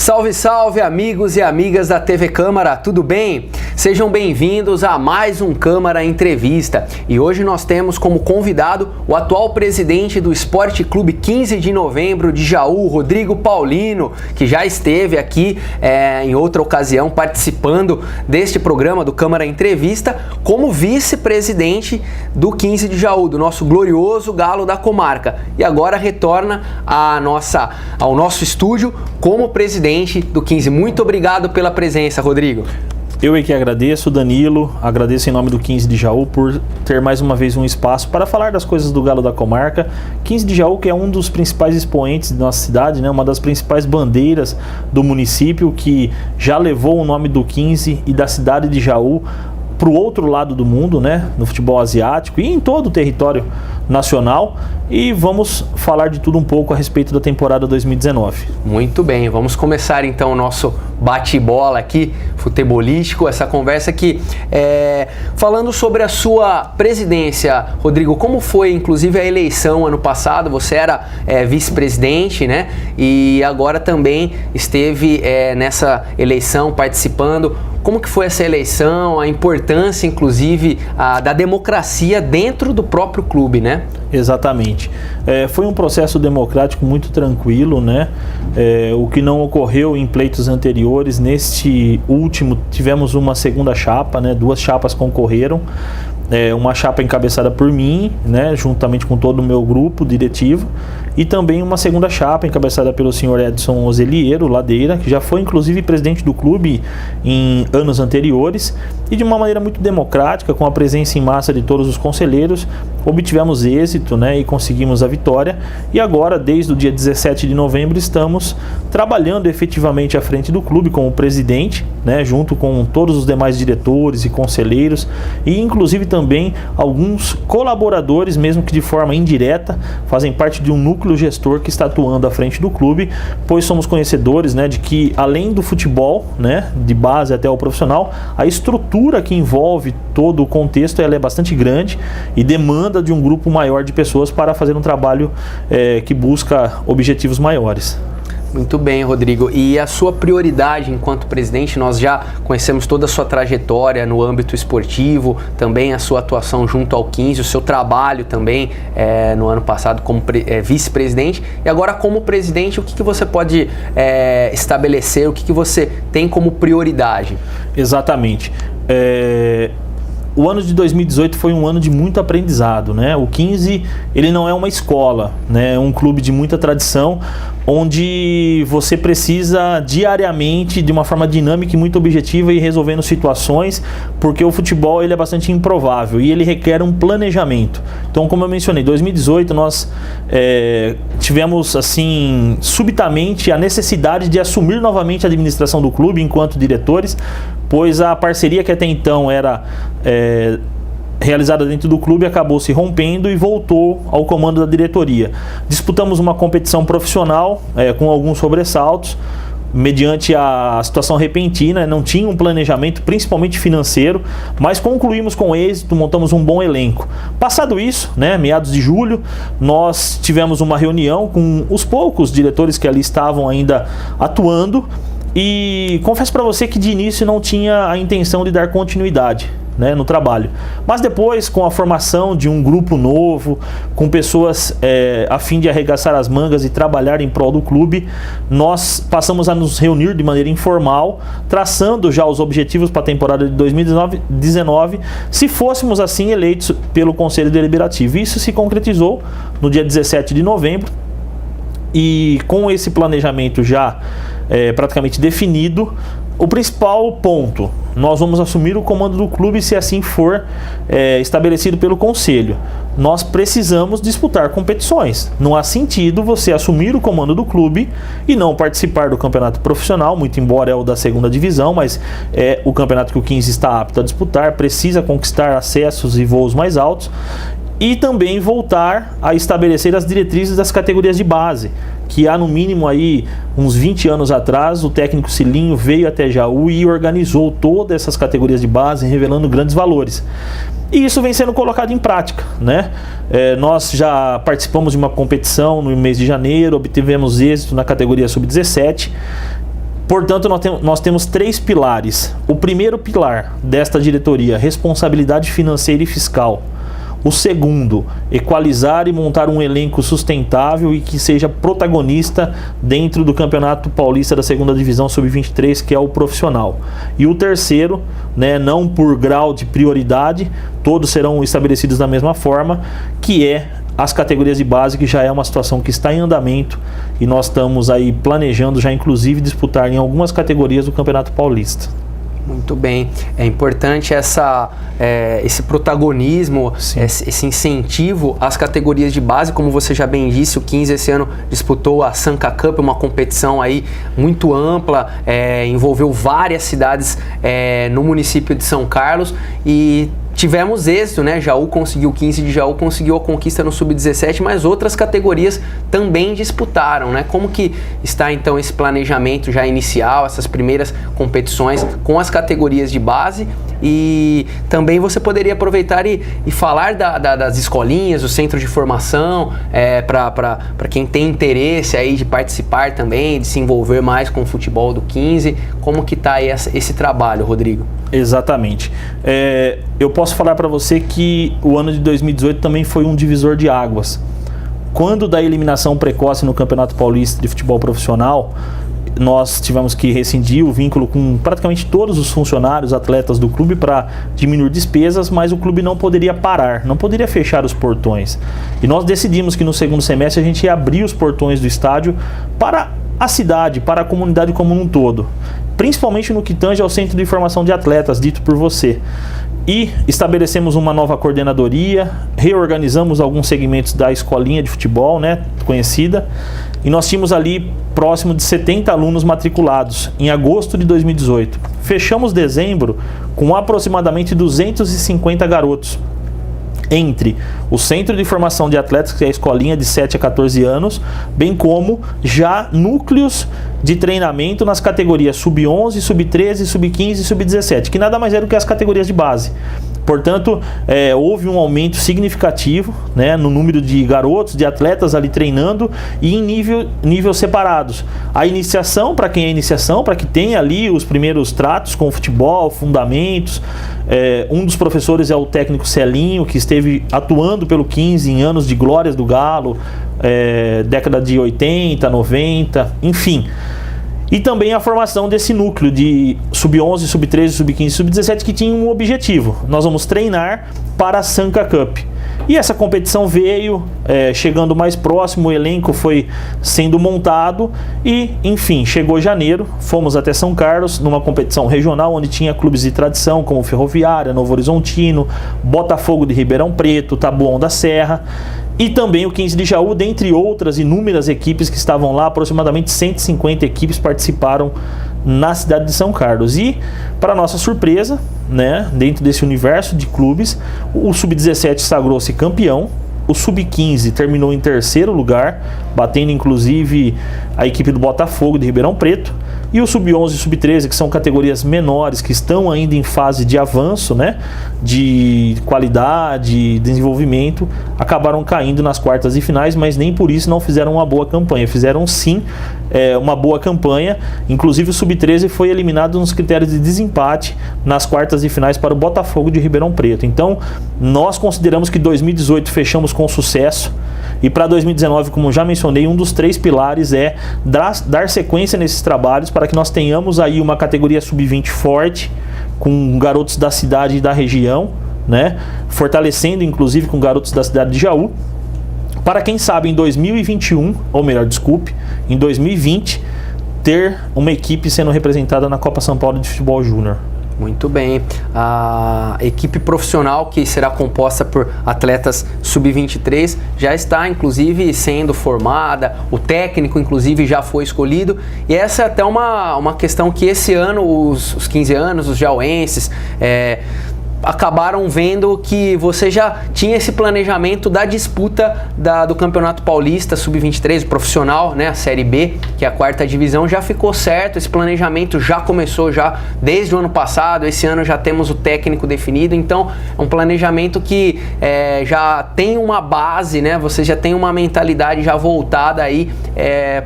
Salve, salve, amigos e amigas da TV Câmara, tudo bem? Sejam bem-vindos a mais um Câmara Entrevista. E hoje nós temos como convidado o atual presidente do Esporte Clube 15 de Novembro de Jaú, Rodrigo Paulino, que já esteve aqui em outra ocasião participando deste programa do Câmara Entrevista como vice-presidente do 15 de Jaú, do nosso glorioso Galo da Comarca. E agora retorna ao nosso estúdio como presidente do 15. Muito obrigado pela presença, Rodrigo. Eu é que agradeço, Danilo, agradeço em nome do 15 de Jaú por ter mais uma vez um espaço para falar das coisas do Galo da Comarca. 15 de Jaú, que é um dos principais expoentes da nossa cidade, né? Uma das principais bandeiras do município, que já levou o nome do 15 e da cidade de Jaú para o outro lado do mundo, né? No futebol asiático e em todo o território nacional. E vamos falar de tudo um pouco a respeito da temporada 2019. Muito bem, vamos começar então o nosso bate-bola aqui, futebolístico, essa conversa aqui. Falando sobre a sua presidência, Rodrigo, como foi inclusive a eleição ano passado? Você era vice-presidente, né? E agora também esteve nessa eleição participando. Como que foi essa eleição, a importância, inclusive, da democracia dentro do próprio clube, né? Exatamente. Foi um processo democrático muito tranquilo, né? O que não ocorreu em pleitos anteriores. Neste último, tivemos uma segunda chapa, né? 2 chapas concorreram. Uma chapa encabeçada por mim, né, juntamente com todo o meu grupo diretivo, e também uma segunda chapa encabeçada pelo senhor Edson Ozeliero Ladeira, que já foi inclusive presidente do clube em anos anteriores, e de uma maneira muito democrática, com a presença em massa de todos os conselheiros, obtivemos êxito, né, e conseguimos a vitória. E agora, desde o dia 17 de novembro, estamos trabalhando efetivamente à frente do clube como presidente, né, junto com todos os demais diretores e conselheiros, e inclusive também alguns colaboradores, mesmo que de forma indireta, fazem parte de um núcleo gestor que está atuando à frente do clube, pois somos conhecedores, né, de que além do futebol, né, de base até o profissional, a estrutura que envolve todo o contexto ela é bastante grande e demanda de um grupo maior de pessoas para fazer um trabalho que busca objetivos maiores. Muito bem, Rodrigo. E a sua prioridade enquanto presidente? Nós já conhecemos toda a sua trajetória no âmbito esportivo, também a sua atuação junto ao 15, o seu trabalho também no ano passado como vice-presidente. E agora, como presidente, o que você pode estabelecer, o que você tem como prioridade? Exatamente. O ano de 2018 foi um ano de muito aprendizado, né? O 15, ele não é uma escola, né? É um clube de muita tradição, onde você precisa diariamente, de uma forma dinâmica e muito objetiva, ir resolvendo situações, porque o futebol ele é bastante improvável e ele requer um planejamento. Então, como eu mencionei, em 2018 nós tivemos, assim, subitamente a necessidade de assumir novamente a administração do clube enquanto diretores, pois a parceria que até então era realizada dentro do clube acabou se rompendo e voltou ao comando da diretoria. Disputamos uma competição profissional com alguns sobressaltos, mediante a situação repentina, não tinha um planejamento, principalmente financeiro, mas concluímos com êxito, montamos um bom elenco. Passado isso, né, meados de julho, nós tivemos uma reunião com os poucos diretores que ali estavam ainda atuando, e confesso para você que de início não tinha a intenção de dar continuidade, né, no trabalho. Mas depois, com a formação de um grupo novo, com pessoas a fim de arregaçar as mangas e trabalhar em prol do clube, nós passamos a nos reunir de maneira informal, traçando já os objetivos para a temporada de 2019, se fôssemos assim eleitos pelo Conselho Deliberativo. Isso se concretizou no dia 17 de novembro, e com esse planejamento já praticamente definido, o principal ponto: nós vamos assumir o comando do clube se assim for estabelecido pelo Conselho. Nós precisamos disputar competições. Não há sentido você assumir o comando do clube e não participar do campeonato profissional, muito embora é o da segunda divisão, mas é o campeonato que o 15 está apto a disputar, precisa conquistar acessos e voos mais altos, e também voltar a estabelecer as diretrizes das categorias de base, que há no mínimo aí uns 20 anos atrás o técnico Cilinho veio até Jaú e organizou todas essas categorias de base, revelando grandes valores. E isso vem sendo colocado em prática, né? Nós já participamos de uma competição no mês de janeiro, obtivemos êxito na categoria sub-17, Portanto, nós temos 3 pilares. O primeiro pilar desta diretoria, responsabilidade financeira e fiscal. O segundo, equalizar e montar um elenco sustentável e que seja protagonista dentro do Campeonato Paulista da Segunda Divisão Sub-23, que é o profissional. E o terceiro, né, não por grau de prioridade, todos serão estabelecidos da mesma forma, que é as categorias de base, que já é uma situação que está em andamento e nós estamos aí planejando já inclusive disputar em algumas categorias do Campeonato Paulista. Muito bem, é importante esse protagonismo, esse incentivo às categorias de base, como você já bem disse, o 15 esse ano disputou a Sanca Cup, uma competição aí muito ampla, envolveu várias cidades no município de São Carlos e tivemos êxito, né? Jaú conseguiu, 15 de Jaú conseguiu a conquista no Sub-17, mas outras categorias também disputaram, né? Como que está então esse planejamento já inicial, essas primeiras competições com as categorias de base? E também você poderia aproveitar e falar das escolinhas, do centro de formação, para quem tem interesse aí de participar também, de se envolver mais com o futebol do 15. Como que está aí esse trabalho, Rodrigo? Exatamente. Eu posso falar para você que o ano de 2018 também foi um divisor de águas. Quando da eliminação precoce no Campeonato Paulista de Futebol Profissional, nós tivemos que rescindir o vínculo com praticamente todos os funcionários, atletas do clube para diminuir despesas, mas o clube não poderia parar, não poderia fechar os portões. E nós decidimos que no segundo semestre a gente ia abrir os portões do estádio para a cidade, para a comunidade como um todo, principalmente no que tange ao Centro de Formação de Atletas, dito por você. E estabelecemos uma nova coordenadoria, reorganizamos alguns segmentos da escolinha de futebol, né, conhecida, e nós tínhamos ali próximo de 70 alunos matriculados em agosto de 2018. Fechamos dezembro com aproximadamente 250 garotos, entre o Centro de Formação de Atletas, que é a escolinha de 7 a 14 anos, bem como já núcleos de treinamento nas categorias Sub-11, Sub-13, Sub-15 e Sub-17, que nada mais é do que as categorias de base. Portanto, houve um aumento significativo, né, no número de garotos, de atletas ali treinando e em níveis separados. A iniciação, para quem é iniciação, para que tenha ali os primeiros tratos com o futebol, fundamentos. Um dos professores é o técnico Celinho, que esteve atuando pelo 15 em anos de glórias do Galo, década de 80, 90, enfim. E também a formação desse núcleo de Sub-11, Sub-13, Sub-15 e Sub-17 que tinha um objetivo. Nós vamos treinar para a Sanca Cup. E essa competição veio chegando mais próximo, o elenco foi sendo montado e, enfim, chegou janeiro, fomos até São Carlos, numa competição regional onde tinha clubes de tradição como Ferroviária, Novo Horizontino, Botafogo de Ribeirão Preto, Taboão da Serra, e também o 15 de Jaú, dentre outras inúmeras equipes que estavam lá. Aproximadamente 150 equipes participaram na cidade de São Carlos. E, para nossa surpresa, né, dentro desse universo de clubes, o Sub-17 sagrou-se campeão, o Sub-15 terminou em terceiro lugar, batendo inclusive a equipe do Botafogo de Ribeirão Preto, e o Sub-11 e Sub-13, que são categorias menores, que estão ainda em fase de avanço, né, de qualidade, desenvolvimento, acabaram caindo nas quartas e finais, mas nem por isso não fizeram uma boa campanha. Fizeram sim uma boa campanha, inclusive o Sub-13 foi eliminado nos critérios de desempate nas quartas e finais para o Botafogo de Ribeirão Preto. Então, nós consideramos que 2018 fechamos com sucesso, e para 2019, como já mencionei, um dos 3 pilares é dar sequência nesses trabalhos para que nós tenhamos aí uma categoria Sub-20 forte, com garotos da cidade e da região, né? Fortalecendo inclusive com garotos da cidade de Jaú, para quem sabe em 2021, ou melhor, desculpe, em 2020, ter uma equipe sendo representada na Copa São Paulo de Futebol Júnior. Muito bem. A equipe profissional, que será composta por atletas Sub-23, já está inclusive sendo formada, o técnico inclusive já foi escolhido, e essa é até uma questão que esse ano os 15 anos, os jauenses, acabaram vendo que você já tinha esse planejamento da disputa do Campeonato Paulista Sub-23, profissional, né, a Série B, que é a 4ª divisão, já ficou certo, esse planejamento já começou já desde o ano passado, esse ano já temos o técnico definido, então é um planejamento que já tem uma base, né, você já tem uma mentalidade já voltada aí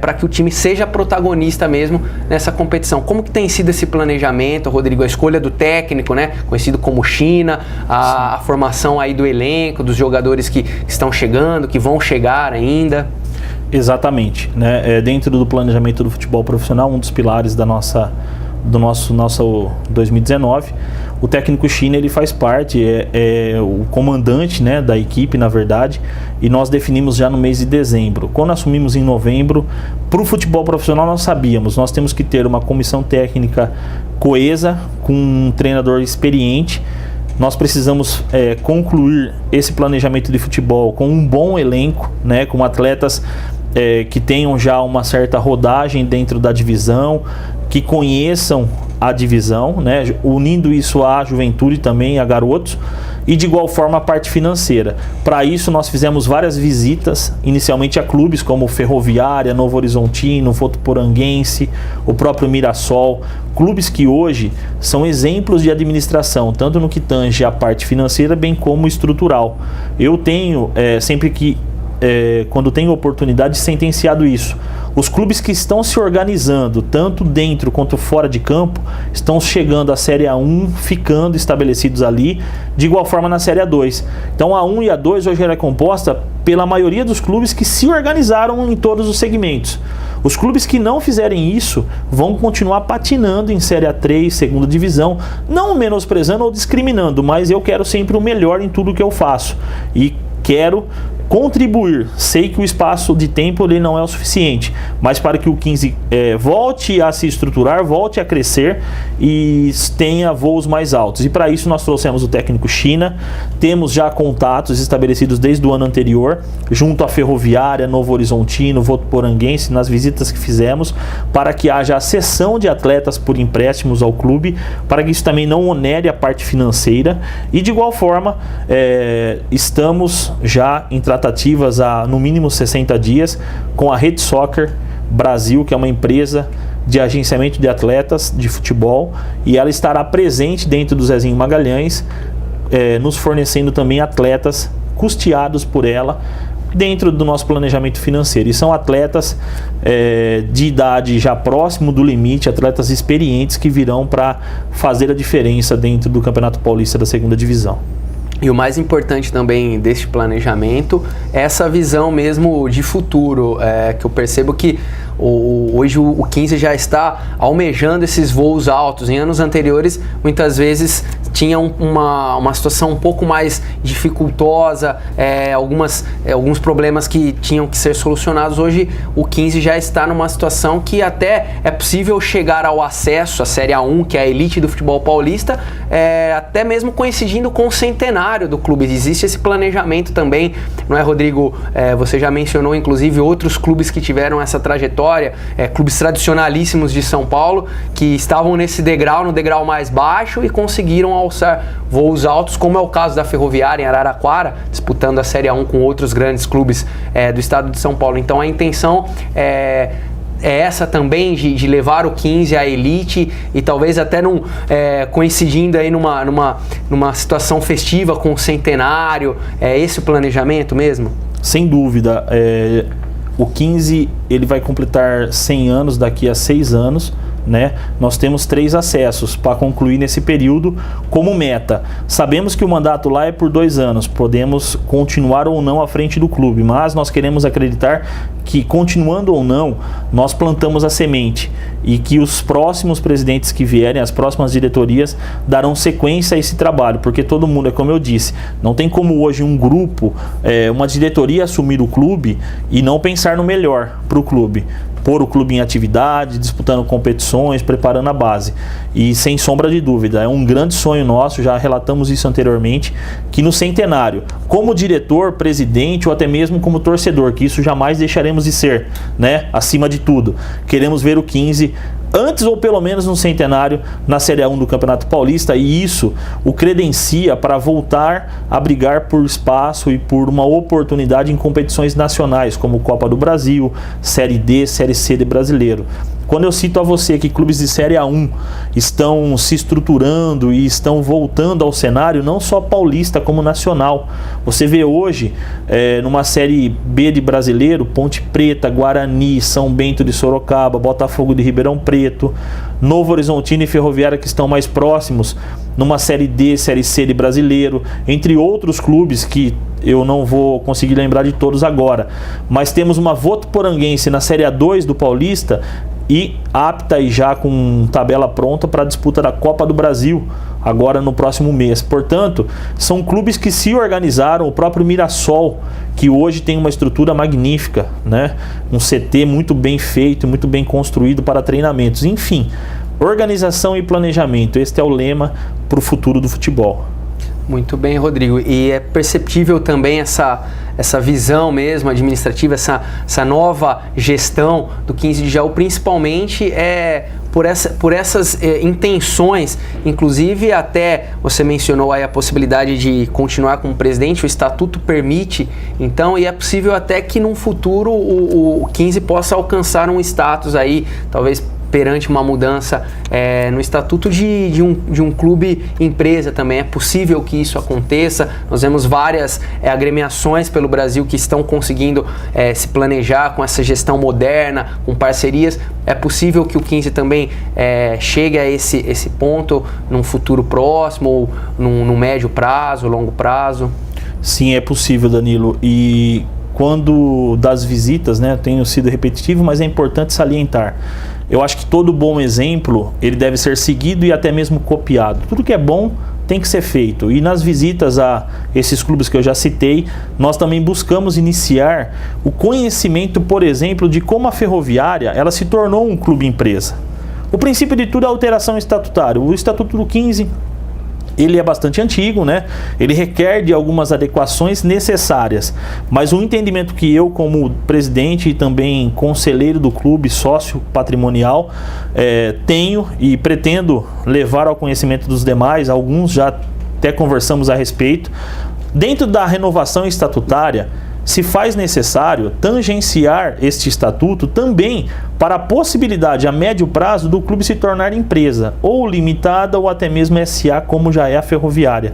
para que o time seja protagonista mesmo nessa competição. Como que tem sido esse planejamento, Rodrigo, a escolha do técnico, né, conhecido como China, a formação aí do elenco, dos jogadores que estão chegando, que vão chegar ainda? Exatamente, né? Dentro do planejamento do futebol profissional, um dos pilares do nosso 2019, o técnico China, ele faz parte, é o comandante, né, da equipe, na verdade, e nós definimos já no mês de dezembro. Quando assumimos em novembro, para o futebol profissional nós sabíamos, nós temos que ter uma comissão técnica coesa, com um treinador experiente. Nós precisamos concluir esse planejamento de futebol com um bom elenco, né, com atletas que tenham já uma certa rodagem dentro da divisão, que conheçam a divisão, né, unindo isso à juventude também, a garotos, e de igual forma a parte financeira. Para isso nós fizemos várias visitas, inicialmente a clubes como Ferroviária, Novo Horizontino, Votuporanguense, o próprio Mirassol, clubes que hoje são exemplos de administração, tanto no que tange a parte financeira, bem como estrutural. Eu tenho, quando tenho oportunidade, sentenciado isso. Os clubes que estão se organizando, tanto dentro quanto fora de campo, estão chegando à Série A1, ficando estabelecidos ali, de igual forma na Série A2. Então a 1 e a 2 hoje ela é composta pela maioria dos clubes que se organizaram em todos os segmentos. Os clubes que não fizerem isso vão continuar patinando em Série A3, segunda divisão, não menosprezando ou discriminando, mas eu quero sempre o melhor em tudo que eu faço e quero contribuir. Sei que o espaço de tempo ele não é o suficiente, mas para que o 15 volte a se estruturar, volte a crescer e tenha voos mais altos. E para isso nós trouxemos o técnico China, temos já contatos estabelecidos desde o ano anterior, junto à Ferroviária, Novo Horizontino, Votuporanguense, nas visitas que fizemos, para que haja a cessão de atletas por empréstimos ao clube, para que isso também não onere a parte financeira. E de igual forma, estamos já em tratativas há no mínimo 60 dias com a Rede Soccer Brasil, que é uma empresa de agenciamento de atletas de futebol, e ela estará presente dentro do Zezinho Magalhães, nos fornecendo também atletas custeados por ela dentro do nosso planejamento financeiro. E são atletas de idade já próximo do limite, atletas experientes que virão para fazer a diferença dentro do Campeonato Paulista da segunda divisão. E o mais importante também deste planejamento é essa visão mesmo de futuro, que eu percebo que hoje o 15 já está almejando esses voos altos. Em anos anteriores, muitas vezes tinha uma situação um pouco mais dificultosa, alguns problemas que tinham que ser solucionados. Hoje o 15 já está numa situação que até é possível chegar ao acesso à Série A1, que é a elite do futebol paulista, até mesmo coincidindo com o centenário do clube. Existe esse planejamento também, não é, Rodrigo? Você já mencionou inclusive outros clubes que tiveram essa trajetória, clubes tradicionalíssimos de São Paulo, que estavam nesse degrau, no degrau mais baixo, e conseguiram alçar voos altos, como é o caso da Ferroviária em Araraquara, disputando a Série A1 com outros grandes clubes do estado de São Paulo. Então a intenção é essa também, de levar o 15 à elite, e talvez até coincidindo aí numa situação festiva com o centenário. É esse o planejamento mesmo? Sem dúvida. O 15 ele vai completar 100 anos daqui a 6 anos. Né? Nós temos 3 acessos para concluir nesse período como meta. Sabemos que o mandato lá é por 2 anos, podemos continuar ou não à frente do clube, mas nós queremos acreditar que, continuando ou não, nós plantamos a semente e que os próximos presidentes que vierem, as próximas diretorias, darão sequência a esse trabalho, porque todo mundo, como eu disse, não tem como hoje um grupo, uma diretoria assumir o clube e não pensar no melhor para o clube. Pôr o clube em atividade, disputando competições, preparando a base. E sem sombra de dúvida, é um grande sonho nosso, já relatamos isso anteriormente, que no centenário, como diretor, presidente ou até mesmo como torcedor, que isso jamais deixaremos de ser, né? Acima de tudo, queremos ver o 15 antes ou pelo menos no centenário na Série A1 do Campeonato Paulista, e isso o credencia para voltar a brigar por espaço e por uma oportunidade em competições nacionais, como Copa do Brasil, Série D, Série C de Brasileiro. Quando eu cito a você que clubes de Série A1 estão se estruturando e estão voltando ao cenário, não só paulista como nacional. Você vê hoje, numa Série B de Brasileiro, Ponte Preta, Guarani, São Bento de Sorocaba, Botafogo de Ribeirão Preto, Novo Horizontino e Ferroviária, que estão mais próximos, numa Série D, Série C de Brasileiro, entre outros clubes que eu não vou conseguir lembrar de todos agora. Mas temos uma Votuporanguense na Série A2 do Paulista, e apta e já com tabela pronta para a disputa da Copa do Brasil, agora no próximo mês. Portanto, são clubes que se organizaram, o próprio Mirassol, que hoje tem uma estrutura magnífica, né? Um CT muito bem feito, muito bem construído para treinamentos. Enfim, organização e planejamento, este é o lema para o futuro do futebol. Muito bem, Rodrigo. E é perceptível também essa visão mesmo administrativa, essa nova gestão do 15 de Jaú, principalmente por essas intenções. Inclusive, até você mencionou aí a possibilidade de continuar como presidente, o estatuto permite, então, e é possível até que num futuro o 15 possa alcançar um status aí, talvez perante uma mudança no estatuto de um clube empresa também. É possível que isso aconteça. Nós vemos várias agremiações pelo Brasil que estão conseguindo se planejar com essa gestão moderna, com parcerias. É possível que o 15 também chegue a esse ponto num futuro próximo, ou num médio prazo, longo prazo? Sim, é possível, Danilo. E quando das visitas, né, eu tenho sido repetitivo, mas é importante salientar. Eu acho que todo bom exemplo, ele deve ser seguido e até mesmo copiado. Tudo que é bom tem que ser feito. E nas visitas a esses clubes que eu já citei, nós também buscamos iniciar o conhecimento, por exemplo, de como a Ferroviária ela se tornou um clube empresa. O princípio de tudo é a alteração estatutária. O Estatuto do 15... ele é bastante antigo, né? Ele requer de algumas adequações necessárias, mas o entendimento que eu, como presidente e também conselheiro do clube, sócio patrimonial, tenho e pretendo levar ao conhecimento dos demais, alguns já até conversamos a respeito, dentro da renovação estatutária, se faz necessário tangenciar este estatuto também para a possibilidade a médio prazo do clube se tornar empresa, ou limitada ou até mesmo SA, como já é a Ferroviária.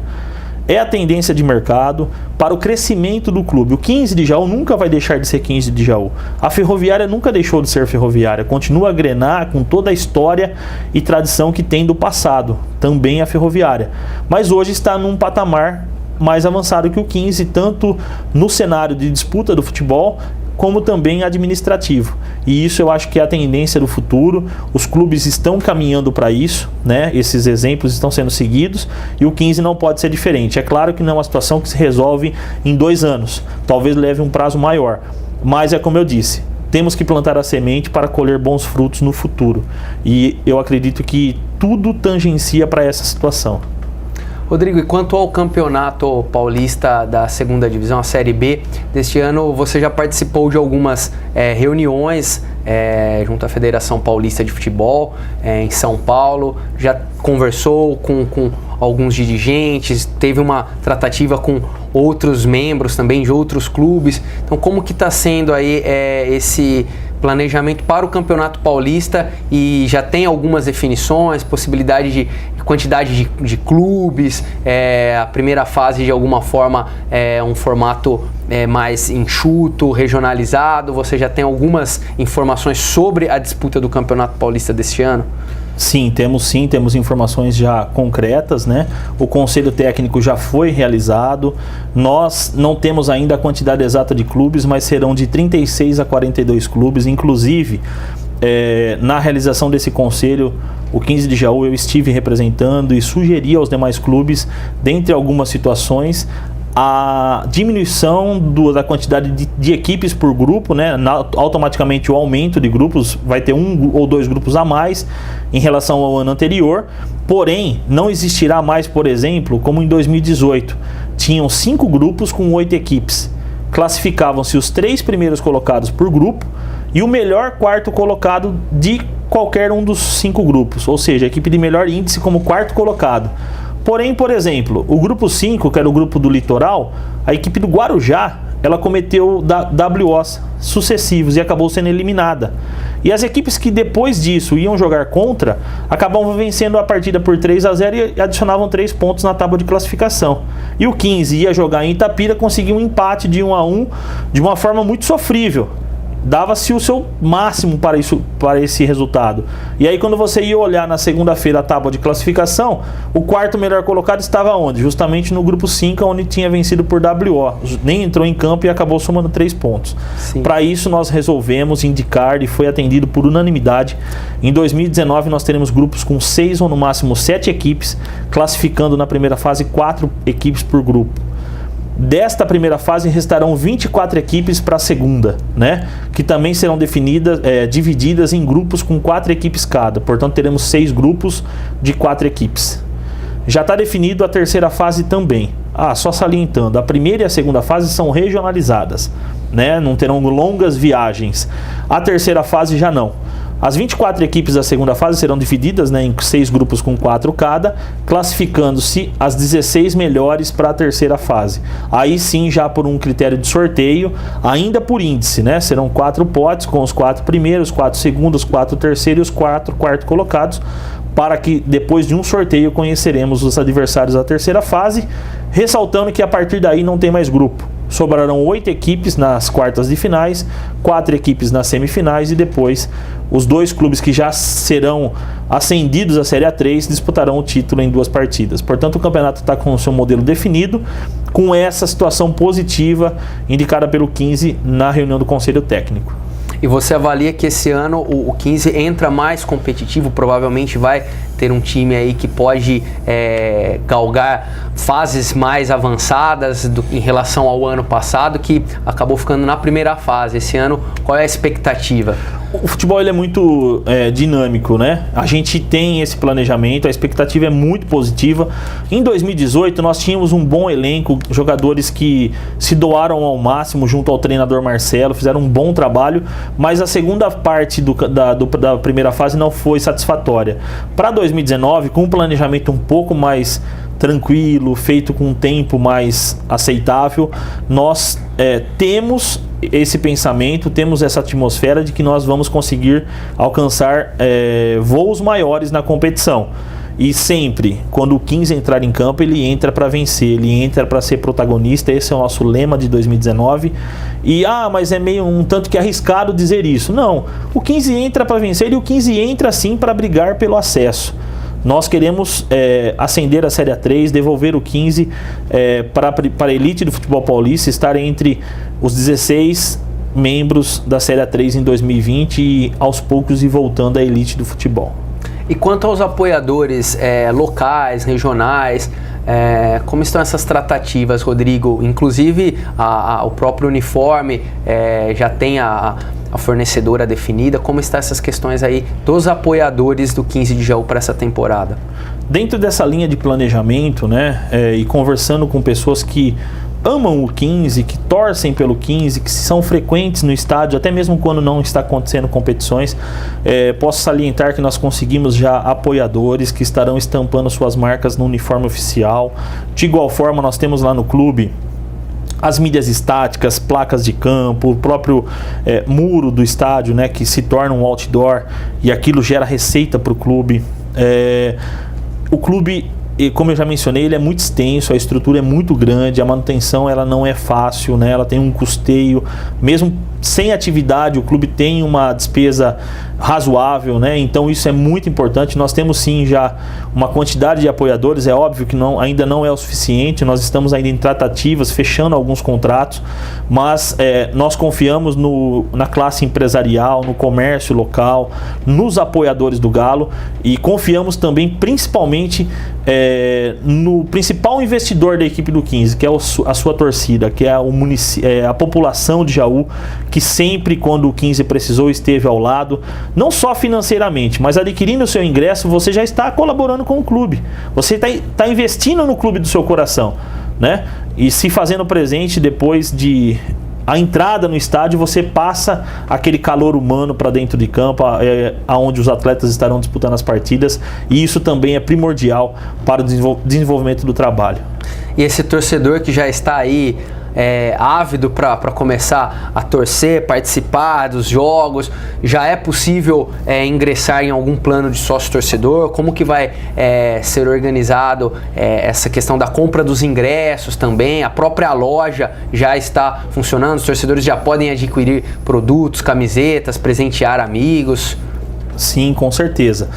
É a tendência de mercado para o crescimento do clube. O 15 de Jaú nunca vai deixar de ser 15 de Jaú. A Ferroviária nunca deixou de ser Ferroviária. Continua a engrenar com toda a história e tradição que tem do passado. Também a Ferroviária. Mas hoje está num patamar mais avançado que o 15, tanto no cenário de disputa do futebol, como também administrativo. E isso eu acho que é a tendência do futuro. Os clubes estão caminhando para isso, né? Esses exemplos estão sendo seguidos e o 15 não pode ser diferente. É claro que não é uma situação que se resolve em 2 anos, talvez leve um prazo maior, mas é como eu disse, temos que plantar a semente para colher bons frutos no futuro. E eu acredito que tudo tangencia para essa situação. Rodrigo, e quanto ao campeonato paulista da segunda divisão, a Série B deste ano, você já participou de algumas reuniões junto à Federação Paulista de Futebol em São Paulo, já conversou com alguns dirigentes, teve uma tratativa com outros membros também de outros clubes. Então, como que está sendo aí esse planejamento para o Campeonato Paulista, e já tem algumas definições, possibilidade de quantidade de clubes, a primeira fase de alguma forma um formato mais enxuto, regionalizado? Você já tem algumas informações sobre a disputa do Campeonato Paulista deste ano? Sim, temos informações já concretas, né? O conselho técnico já foi realizado. Nós não temos ainda a quantidade exata de clubes, mas serão de 36 a 42 clubes. Inclusive, na realização desse conselho, o 15 de Jaú eu estive representando e sugeri aos demais clubes, dentre algumas situações, a diminuição da quantidade de equipes por grupo, né? Automaticamente o aumento de grupos, vai ter 1 ou 2 grupos a mais em relação ao ano anterior, porém não existirá mais, por exemplo, como em 2018, tinham 5 grupos com 8 equipes, classificavam-se os 3 primeiros colocados por grupo e o melhor 4º colocado de qualquer um dos 5 grupos, ou seja, a equipe de melhor índice como quarto colocado. Porém, por exemplo, o grupo 5, que era o grupo do Litoral, a equipe do Guarujá, ela cometeu WOs sucessivos e acabou sendo eliminada. E as equipes que depois disso iam jogar contra, acabavam vencendo a partida por 3-0 e adicionavam 3 pontos na tábua de classificação. E o 15 ia jogar em Itapira, conseguiu um empate de 1-1 de uma forma muito sofrível. Dava-se o seu máximo para esse resultado. E aí quando você ia olhar na segunda-feira a tábua de classificação, o quarto melhor colocado estava onde? Justamente no grupo 5, onde tinha vencido por WO. Nem entrou em campo e acabou somando 3 pontos. Para isso nós resolvemos indicar, e foi atendido por unanimidade, em 2019 nós teremos grupos com 6 ou no máximo 7 equipes, classificando na primeira fase 4 equipes por grupo. Desta primeira fase restarão 24 equipes para a segunda, né? Que também serão divididas em grupos com 4 equipes cada. Portanto, teremos 6 grupos de 4 equipes. Já está definido a terceira fase também. Só salientando, a primeira e a segunda fase são regionalizadas, né? Não terão longas viagens. A terceira fase já não. As 24 equipes da segunda fase serão divididas, né, em 6 grupos com 4 cada, classificando-se as 16 melhores para a terceira fase. Aí sim, já por um critério de sorteio, ainda por índice, né? Serão 4 potes com os 4 primeiros, 4 segundos, 4 terceiros e os 4 quartos colocados, para que depois de um sorteio conheceremos os adversários da terceira fase, ressaltando que a partir daí não tem mais grupo. Sobrarão 8 equipes nas quartas de finais, 4 equipes nas semifinais e depois os 2 clubes que já serão ascendidos à Série A3 disputarão o título em 2 partidas. Portanto, o campeonato está com o seu modelo definido, com essa situação positiva indicada pelo 15 na reunião do Conselho Técnico. E você avalia que esse ano o 15 entra mais competitivo, provavelmente vai ter um time aí que pode galgar fases mais avançadas em relação ao ano passado, que acabou ficando na primeira fase. Esse ano, qual é a expectativa? O futebol ele é muito dinâmico, né? A gente tem esse planejamento, a expectativa é muito positiva. Em 2018 nós tínhamos um bom elenco, jogadores que se doaram ao máximo junto ao treinador Marcelo, fizeram um bom trabalho, mas a segunda parte da primeira fase não foi satisfatória. Para 2019, com um planejamento um pouco mais tranquilo, feito com um tempo mais aceitável, nós temos esse pensamento, temos essa atmosfera de que nós vamos conseguir alcançar voos maiores na competição. E sempre, quando o 15 entrar em campo, ele entra para vencer, ele entra para ser protagonista. Esse é o nosso lema de 2019. E, mas é meio um tanto que arriscado dizer isso. Não, o 15 entra para vencer e o 15 entra sim para brigar pelo acesso. Nós queremos ascender a Série A3, devolver o 15 para a elite do futebol paulista, estar entre os 16 membros da Série A3 em 2020 e aos poucos ir voltando à elite do futebol. E quanto aos apoiadores locais, regionais, como estão essas tratativas, Rodrigo? Inclusive o próprio uniforme já tem a fornecedora definida. Como estão essas questões aí dos apoiadores do 15 de Jaú para essa temporada? Dentro dessa linha de planejamento, né, e conversando com pessoas que amam o 15, que torcem pelo 15, que são frequentes no estádio, até mesmo quando não está acontecendo competições, posso salientar que nós conseguimos já apoiadores que estarão estampando suas marcas no uniforme oficial. De igual forma, nós temos lá no clube as mídias estáticas, placas de campo, o próprio muro do estádio, né, que se torna um outdoor, e aquilo gera receita para o clube. O clube, como eu já mencionei, ele é muito extenso, a estrutura é muito grande, a manutenção ela não é fácil, né? Ela tem um custeio, mesmo sem atividade, o clube tem uma despesa razoável, né? Então isso é muito importante. Nós temos sim já uma quantidade de apoiadores, é óbvio que ainda não é o suficiente, nós estamos ainda em tratativas, fechando alguns contratos, mas nós confiamos na classe empresarial, no comércio local, nos apoiadores do Galo, e confiamos também principalmente no principal investidor da equipe do 15, que é a sua torcida, que é a população de Jaú, que sempre, quando o 15 precisou, esteve ao lado, não só financeiramente, mas adquirindo o seu ingresso, você já está colaborando com o clube, você está investindo no clube do seu coração, né? E se fazendo presente depois de a entrada no estádio, você passa aquele calor humano para dentro de campo, aonde os atletas estarão disputando as partidas, e isso também é primordial para o desenvolvimento do trabalho. E esse torcedor que já está aí ávido para começar a torcer, participar dos jogos, já é possível ingressar em algum plano de sócio-torcedor? Como que vai ser organizado essa questão da compra dos ingressos também? A própria loja já está funcionando? Os torcedores já podem adquirir produtos, camisetas, presentear amigos? Sim, com certeza.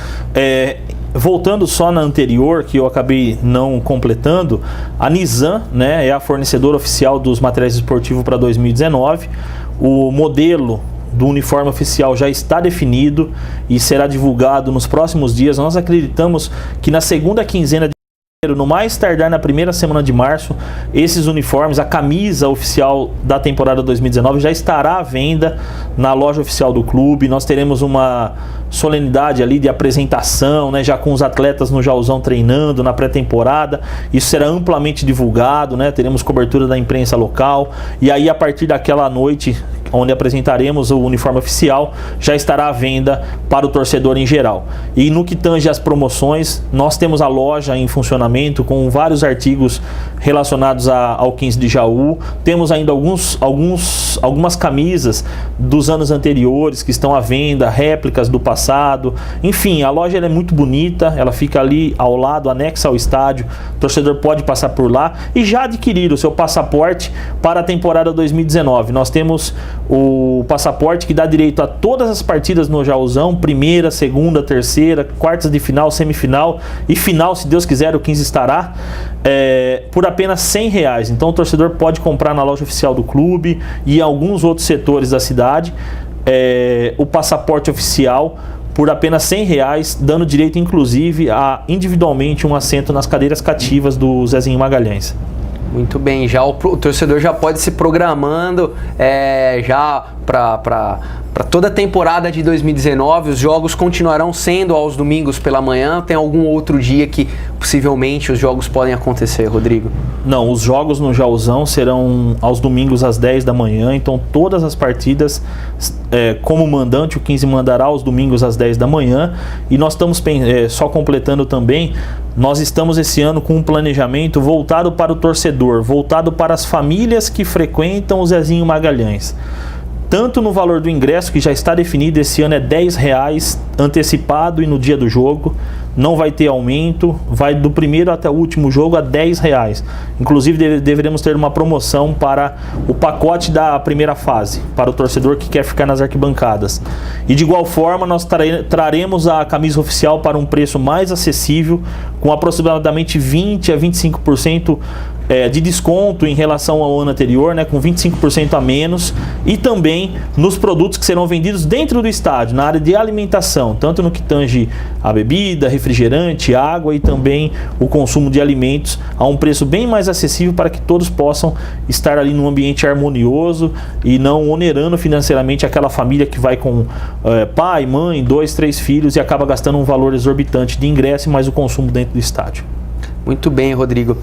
Voltando só na anterior, que eu acabei não completando, a Nizam, né, é a fornecedora oficial dos materiais esportivos para 2019. O modelo do uniforme oficial já está definido e será divulgado nos próximos dias. Nós acreditamos que na segunda quinzena de janeiro, no mais tardar na primeira semana de março, esses uniformes, a camisa oficial da temporada 2019 já estará à venda na loja oficial do clube. Nós teremos uma solenidade ali de apresentação, né, já com os atletas no Jauzão treinando na pré-temporada. Isso será amplamente divulgado, né? Teremos cobertura da imprensa local, e aí a partir daquela noite onde apresentaremos o uniforme oficial, já estará à venda para o torcedor em geral. E no que tange às promoções, nós temos a loja em funcionamento com vários artigos relacionados ao 15 de Jaú. Temos ainda algumas camisas dos anos anteriores que estão à venda, réplicas do passado. Enfim, a loja é muito bonita, ela fica ali ao lado, anexa ao estádio. O torcedor pode passar por lá e já adquirir o seu passaporte para a temporada 2019. Nós temos o passaporte que dá direito a todas as partidas no Jauzão, primeira, segunda, terceira, quartas de final, semifinal e final, se Deus quiser, o 15 estará, por apenas R$100. Então o torcedor pode comprar na loja oficial do clube e em alguns outros setores da cidade o passaporte oficial por apenas R$100, dando direito inclusive a individualmente um assento nas cadeiras cativas do Zezinho Magalhães. Muito bem, já o torcedor já pode se programando já para toda a temporada de 2019. Os jogos continuarão sendo aos domingos pela manhã. Tem algum outro dia que possivelmente os jogos podem acontecer, Rodrigo? Não, os jogos no Jauzão serão aos domingos às 10 da manhã. Então todas as partidas, como mandante, o 15 mandará aos domingos às 10 da manhã. E nós estamos, só completando também, nós estamos esse ano com um planejamento voltado para o torcedor, voltado para as famílias que frequentam o Zezinho Magalhães. Tanto no valor do ingresso, que já está definido, esse ano é R$10 antecipado e no dia do jogo. Não vai ter aumento, vai do primeiro até o último jogo a R$10. Inclusive deveremos ter uma promoção para o pacote da primeira fase, para o torcedor que quer ficar nas arquibancadas. E de igual forma nós traremos a camisa oficial para um preço mais acessível, com aproximadamente 20 a 25% de desconto em relação ao ano anterior, né, com 25% a menos, e também nos produtos que serão vendidos dentro do estádio, na área de alimentação, tanto no que tange a bebida, refrigerante, água e também o consumo de alimentos a um preço bem mais acessível para que todos possam estar ali num ambiente harmonioso e não onerando financeiramente aquela família que vai com pai, mãe, 2, 3 filhos e acaba gastando um valor exorbitante de ingresso e mais o consumo dentro do estádio. Muito bem, Rodrigo.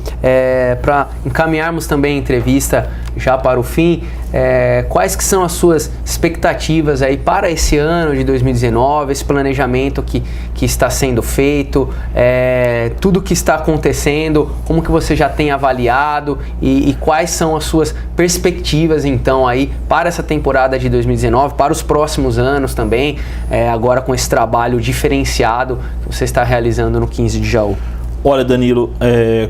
Para encaminharmos também a entrevista já para o fim, quais que são as suas expectativas aí para esse ano de 2019, esse planejamento que está sendo feito, tudo que está acontecendo, como que você já tem avaliado e quais são as suas perspectivas então aí para essa temporada de 2019, para os próximos anos também, agora com esse trabalho diferenciado que você está realizando no 15 de Jaú? Olha, Danilo,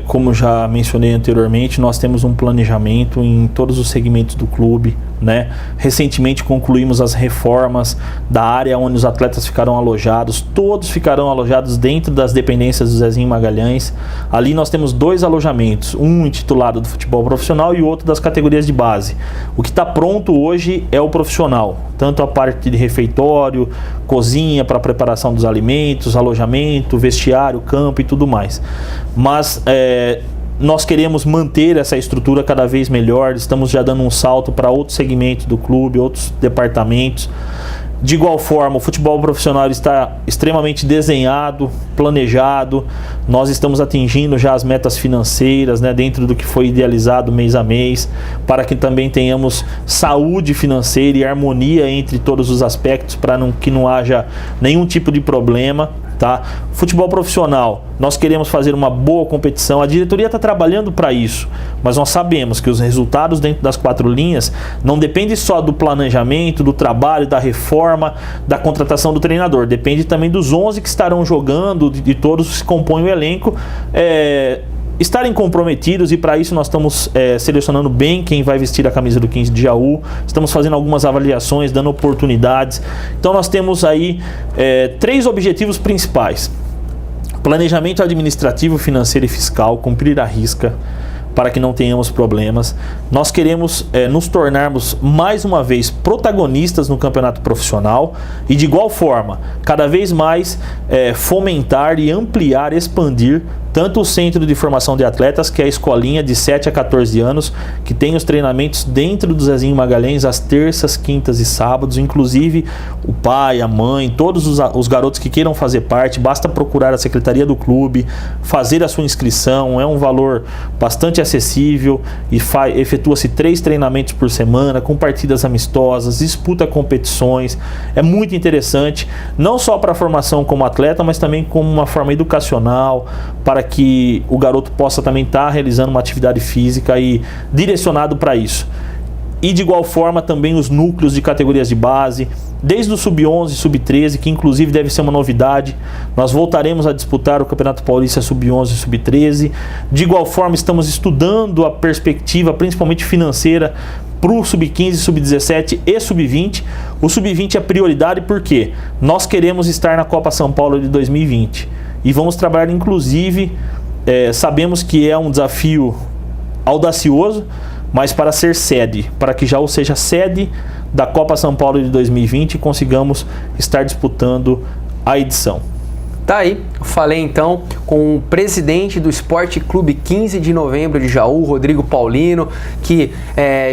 como já mencionei anteriormente, nós temos um planejamento em todos os segmentos do clube, né? Recentemente concluímos as reformas da área onde os atletas ficarão alojados. Todos ficarão alojados dentro das dependências do Zezinho Magalhães. Ali nós temos 2 alojamentos, um intitulado do futebol profissional e outro das categorias de base. O que está pronto hoje é o profissional, tanto a parte de refeitório, cozinha para preparação dos alimentos, alojamento, vestiário, campo e tudo mais. Mas nós queremos manter essa estrutura cada vez melhor. Estamos já dando um salto para outros segmentos do clube, outros departamentos. De igual forma, o futebol profissional está extremamente desenhado, planejado. Nós estamos atingindo já as metas financeiras, né, dentro do que foi idealizado mês a mês, para que também tenhamos saúde financeira e harmonia entre todos os aspectos, para que não haja nenhum tipo de problema. Tá? Futebol profissional, nós queremos fazer uma boa competição, a diretoria está trabalhando para isso, mas nós sabemos que os resultados dentro das 4 linhas não dependem só do planejamento, do trabalho, da reforma, da contratação do treinador, depende também dos 11 que estarão jogando, de todos que compõem o elenco, estarem comprometidos, e para isso nós estamos selecionando bem quem vai vestir a camisa do 15 de Jaú, estamos fazendo algumas avaliações, dando oportunidades. Então nós temos aí 3 objetivos principais: planejamento administrativo, financeiro e fiscal, cumprir à risca para que não tenhamos problemas. Nós queremos nos tornarmos mais uma vez protagonistas no campeonato profissional e, de igual forma, cada vez mais fomentar e ampliar, expandir tanto o Centro de Formação de Atletas, que é a escolinha de 7 a 14 anos, que tem os treinamentos dentro do Zezinho Magalhães às terças, quintas e sábados, inclusive o pai, a mãe, todos os garotos que queiram fazer parte, basta procurar a secretaria do clube, fazer a sua inscrição, é um valor bastante acessível e efetua-se 3 treinamentos por semana, com partidas amistosas, disputa competições, é muito interessante, não só para a formação como atleta, mas também como uma forma educacional, para que o garoto possa também estar realizando uma atividade física e direcionado para isso. E de igual forma também os núcleos de categorias de base, desde o Sub-11 e Sub-13, que inclusive deve ser uma novidade. Nós voltaremos a disputar o Campeonato Paulista Sub-11 e Sub-13. De igual forma estamos estudando a perspectiva, principalmente financeira, para o Sub-15, Sub-17 e Sub-20. O Sub-20 é prioridade porque nós queremos estar na Copa São Paulo de 2020. E vamos trabalhar, inclusive, sabemos que é um desafio audacioso, mas para ser sede, para que Jaú seja sede da Copa São Paulo de 2020 e consigamos estar disputando a edição. Tá aí, eu falei então com o presidente do Esporte Clube 15 de Novembro de Jaú, Rodrigo Paulino, que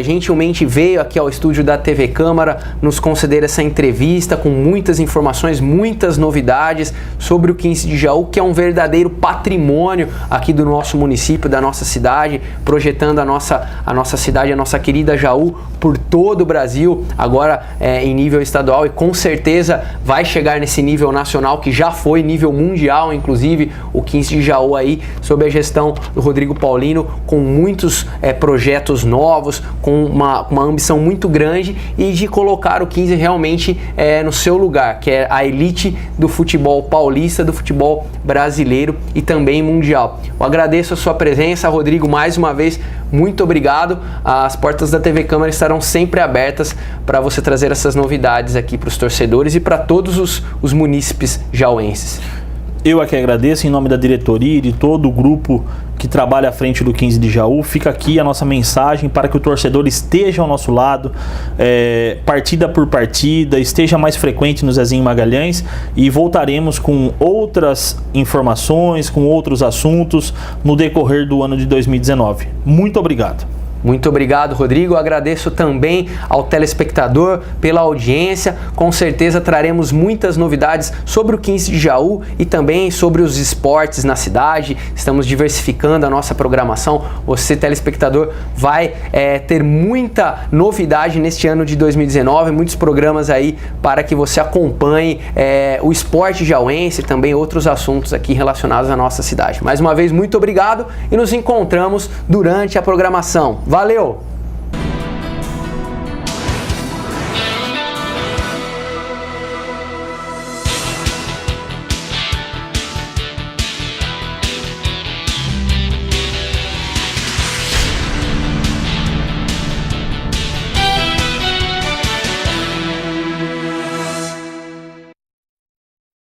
gentilmente veio aqui ao estúdio da TV Câmara nos conceder essa entrevista com muitas informações, muitas novidades sobre o 15 de Jaú, que é um verdadeiro patrimônio aqui do nosso município, da nossa cidade, projetando a nossa cidade, a nossa querida Jaú por todo o Brasil, agora em nível estadual, e com certeza vai chegar nesse nível nacional, que já foi nível mundial, inclusive o 15 de Jaú aí, sob a gestão do Rodrigo Paulino, com muitos projetos novos, com uma ambição muito grande e de colocar o 15 realmente no seu lugar, que é a elite do futebol paulista, do futebol brasileiro e também mundial. Eu agradeço a sua presença, Rodrigo, mais uma vez, muito obrigado. As portas da TV Câmara estarão sempre abertas para você trazer essas novidades aqui para os torcedores e para todos os munícipes jauenses. Eu aqui agradeço em nome da diretoria e de todo o grupo que trabalha à frente do 15 de Jaú. Fica aqui a nossa mensagem para que o torcedor esteja ao nosso lado, partida por partida, esteja mais frequente no Zezinho Magalhães, e voltaremos com outras informações, com outros assuntos no decorrer do ano de 2019. Muito obrigado. Muito obrigado, Rodrigo. Eu agradeço também ao telespectador pela audiência. Com certeza traremos muitas novidades sobre o 15 de Jaú e também sobre os esportes na cidade. Estamos diversificando a nossa programação. Você, telespectador, vai ter muita novidade neste ano de 2019, muitos programas aí para que você acompanhe o esporte jauense e também outros assuntos aqui relacionados à nossa cidade. Mais uma vez, muito obrigado e nos encontramos durante a programação. Valeu!